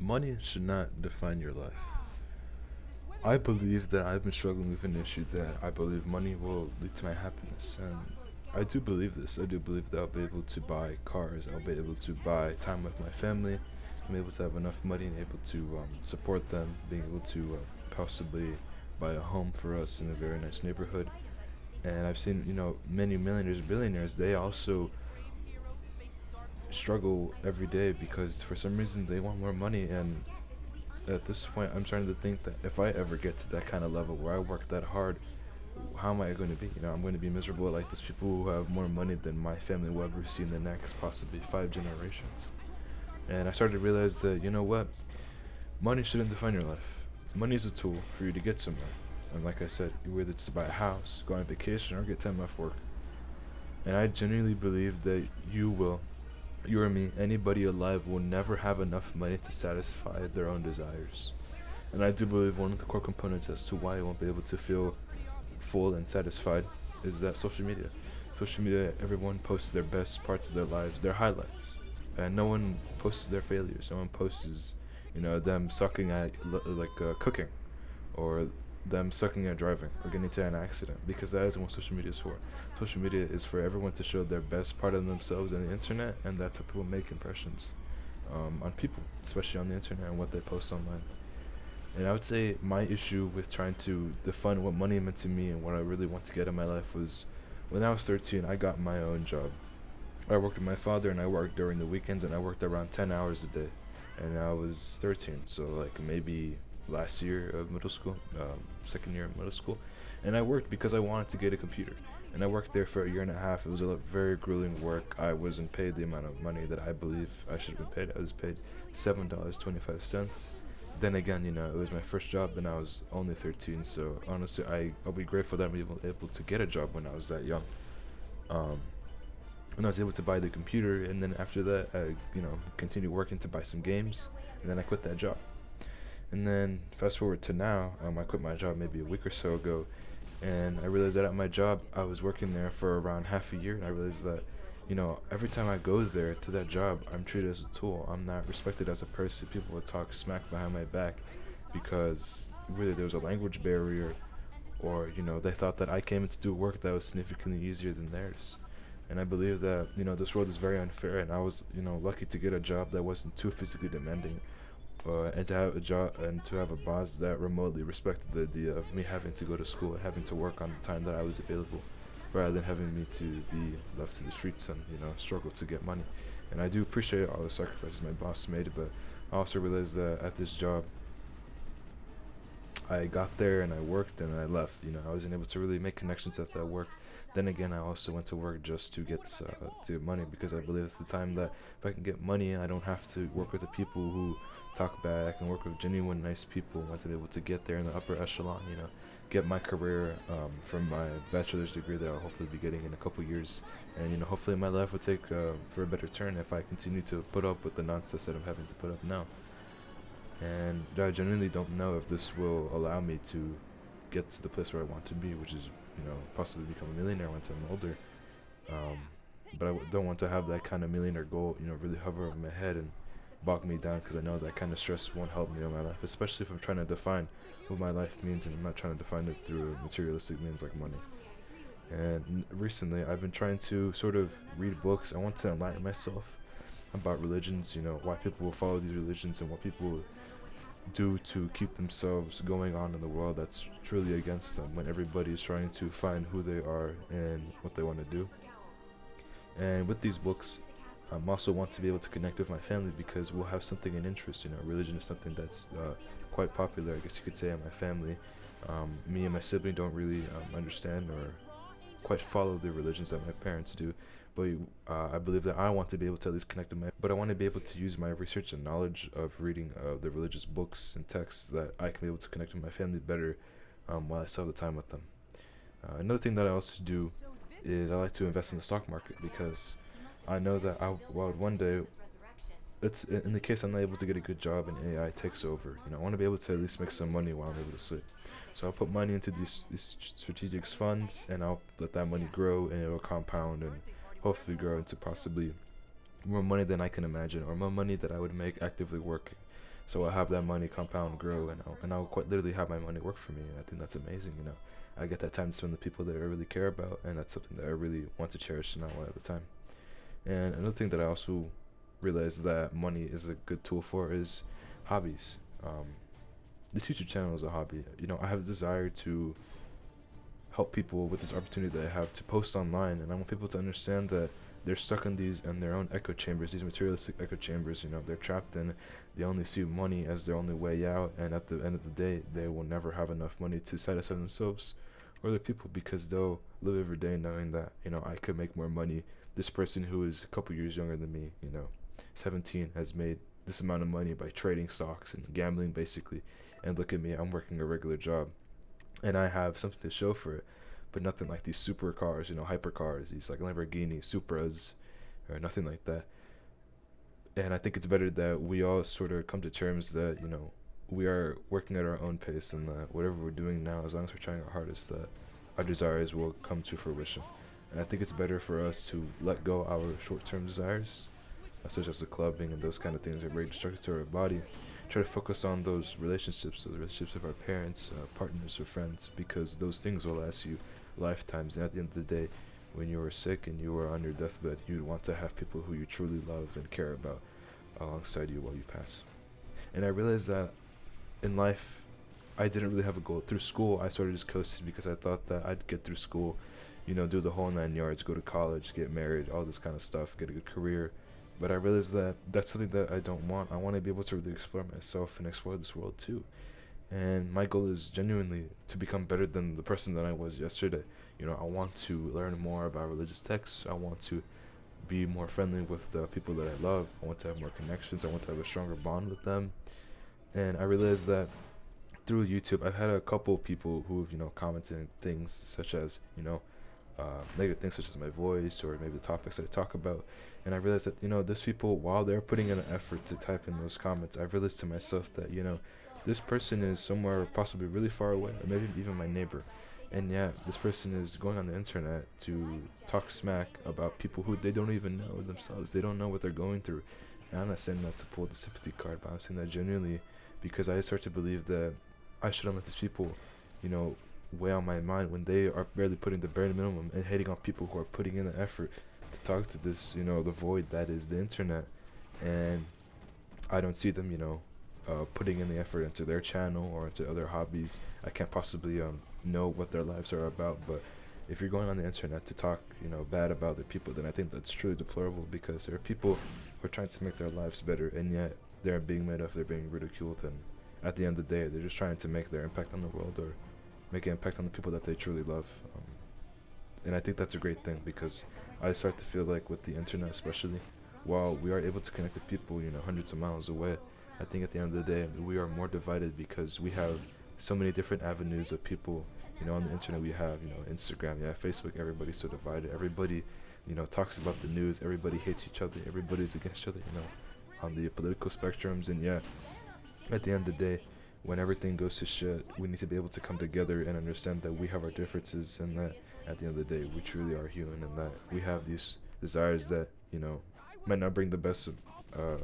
Money should not define your life. I believe that I've been struggling with an issue that I believe money will lead to my happiness, and I do believe this. I do believe that I'll be able to buy cars. I'll be able to buy time with my family. I'm able to have enough money and able to support them, being able to possibly buy a home for us in a very nice neighborhood. And I've seen, many millionaires, billionaires. They also struggle every day because for some reason they want more money. And at this point, I'm starting to think that if I ever get to that kind of level where I work that hard, how am I going to be? I'm going to be miserable like those people who have more money than my family will ever see in the next possibly 5 generations. And I started to realize that, what? Money shouldn't define your life. Money is a tool for you to get somewhere. And like I said, whether it's to buy a house, go on vacation, or get time off work. And I genuinely believe that you or me, anybody alive will never have enough money to satisfy their own desires. And I do believe one of the core components as to why I won't be able to feel full and satisfied is that social media. Social media, everyone posts their best parts of their lives, their highlights, and no one posts their failures. No one posts, them sucking at cooking, or them sucking at driving, or getting into an accident, because that isn't what social media is for. Social media is for everyone to show their best part of themselves on the internet, and that's how people make impressions on people, especially on the internet and what they post online. And I would say my issue with trying to define what money meant to me and what I really want to get in my life was when I was 13, I got my own job. I worked with my father and I worked during the weekends and I worked around 10 hours a day. And I was 13, so like maybe last year of middle school, second year of middle school. And I worked because I wanted to get a computer. And I worked there for a year and a half. It was a very grueling work. I wasn't paid the amount of money that I believe I should have been paid. I was paid $7.25. Then again, it was my first job and I was only 13. So honestly, I'll be grateful that I'm able to get a job when I was that young. Um, and I was able to buy the computer, and then after that, I continued working to buy some games, and then I quit that job. And then fast forward to now, I quit my job maybe a week or so ago, and I realized that at my job I was working there for around half a year, and I realized that every time I go there to that job, I'm treated as a tool. I'm not respected as a person. People would talk smack behind my back because really there was a language barrier, or they thought that I came in to do work that was significantly easier than theirs. And I believe that this world is very unfair, and I was lucky to get a job that wasn't too physically demanding, and to have a job and to have a boss that remotely respected the idea of me having to go to school and having to work on the time that I was available, rather than having me to be left to the streets and struggle to get money. And I do appreciate all the sacrifices my boss made, but I also realized that at this job, I got there and I worked and I left. I wasn't able to really make connections at that work. Then again, I also went to work just to get money, because I believe at the time that if I can get money, I don't have to work with the people who talk back. I can work with genuine, nice people. I want to be able to get there in the upper echelon. Get my career from my bachelor's degree that I'll hopefully be getting in a couple years, and hopefully my life will take for a better turn if I continue to put up with the nonsense that I'm having to put up now. And I genuinely don't know if this will allow me to get to the place where I want to be, which is possibly become a millionaire once I'm older. But I don't want to have that kind of millionaire goal really hover over my head and bog me down, because I know that kind of stress won't help me in my life, especially if I'm trying to define what my life means and I'm not trying to define it through materialistic means like money. And recently I've been trying to sort of read books. I want to enlighten myself about religions, why people will follow these religions and what people do to keep themselves going on in the world that's truly against them, when everybody is trying to find who they are and what they want to do. And with these books, I also want to be able to connect with my family, because we'll have something in interest. Religion is something that's quite popular, I guess you could say, in my family. Me and my sibling don't really understand or quite follow the religions that my parents do, but I believe that I want to be able to at least connect with but I want to be able to use my research and knowledge of reading the religious books and texts, that I can be able to connect with my family better while I still have the time with them. Another thing that I also do is I like to invest in the stock market, because I know that one day, it's in the case I'm not able to get a good job and AI takes over. I want to be able to at least make some money while I'm able to sleep. So I'll put money into these strategic funds, and I'll let that money grow, and it'll compound and hopefully grow into possibly more money than I can imagine, or more money that I would make actively working. So I'll have that money compound, grow, and I'll quite literally have my money work for me. And I think that's amazing. I get that time to spend with the people that I really care about, and that's something that I really want to cherish and not one at a time. And another thing that I also realized that money is a good tool for is hobbies. This YouTube channel is a hobby. I have a desire to help people with this opportunity that I have to post online, and I want people to understand that they're stuck in their own echo chambers, these materialistic echo chambers. They're trapped in. They only see money as their only way out, and at the end of the day, they will never have enough money to satisfy themselves or other people, because they'll live every day knowing that I could make more money. This person who is a couple years younger than me, 17, has made this amount of money by trading stocks and gambling, basically. And look at me, I'm working a regular job, and I have something to show for it, but nothing like these supercars, hypercars, these like Lamborghini Supras, or nothing like that. And I think it's better that we all sort of come to terms that we are working at our own pace, and that whatever we're doing now, as long as we're trying our hardest, that our desires will come to fruition. And I think it's better for us to let go our short-term desires, such as the clubbing and those kind of things that are very destructive to our body. Try to focus on those relationships, so the relationships with our parents, partners, or friends, because those things will last you lifetimes. And at the end of the day, when you are sick and you are on your deathbed, you'd want to have people who you truly love and care about alongside you while you pass. And I realized that in life, I didn't really have a goal. Through school, I sort of just coasted because I thought that I'd get through school, do the whole 9 yards, go to college, get married, all this kind of stuff, get a good career. But I realized that that's something that I don't want. I want to be able to really explore myself and explore this world too. And my goal is genuinely to become better than the person that I was yesterday. I want to learn more about religious texts. I want to be more friendly with the people that I love. I want to have more connections. I want to have a stronger bond with them. And I realized that through YouTube, I've had a couple people who've, commented things such as, negative things such as my voice or maybe the topics that I talk about. And I realized that, those people, while they're putting in an effort to type in those comments, I realized to myself that, this person is somewhere possibly really far away, or maybe even my neighbor. And yeah, this person is going on the internet to talk smack about people who they don't even know themselves. They don't know what they're going through. And I'm not saying that to pull the sympathy card, but I'm saying that genuinely because I start to believe that I shouldn't let these people, weigh on my mind when they are barely putting the bare minimum and hating on people who are putting in the effort to talk to this, the void that is the internet. And I don't see them, putting in the effort into their channel or into other hobbies. I can't possibly know what their lives are about. But if you're going on the internet to talk, bad about other people, then I think that's truly deplorable, because there are people who are trying to make their lives better, and yet they're being made of, they're being ridiculed, and at the end of the day, they're just trying to make their impact on the world or make an impact on the people that they truly love. And I think that's a great thing, because I start to feel like with the internet especially, while we are able to connect with people, hundreds of miles away, I think at the end of the day, we are more divided because we have so many different avenues of people. On the internet we have, Instagram, Facebook, everybody's so divided. Everybody, talks about the news. Everybody hates each other. Everybody's against each other, on the political spectrums. And yeah, at the end of the day, when everything goes to shit, we need to be able to come together and understand that we have our differences, and that at the end of the day, we truly are human, and that we have these desires that, might not bring the best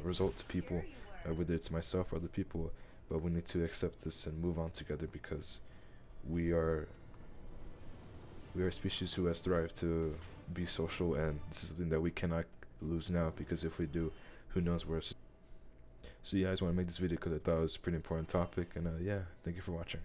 result to people, whether it's myself or other people, but we need to accept this and move on together, because we are a species who has thrived to be social, and this is something that we cannot lose now, because if we do, who knows where. So yeah, I just want to make this video because I thought it was a pretty important topic, and yeah, thank you for watching.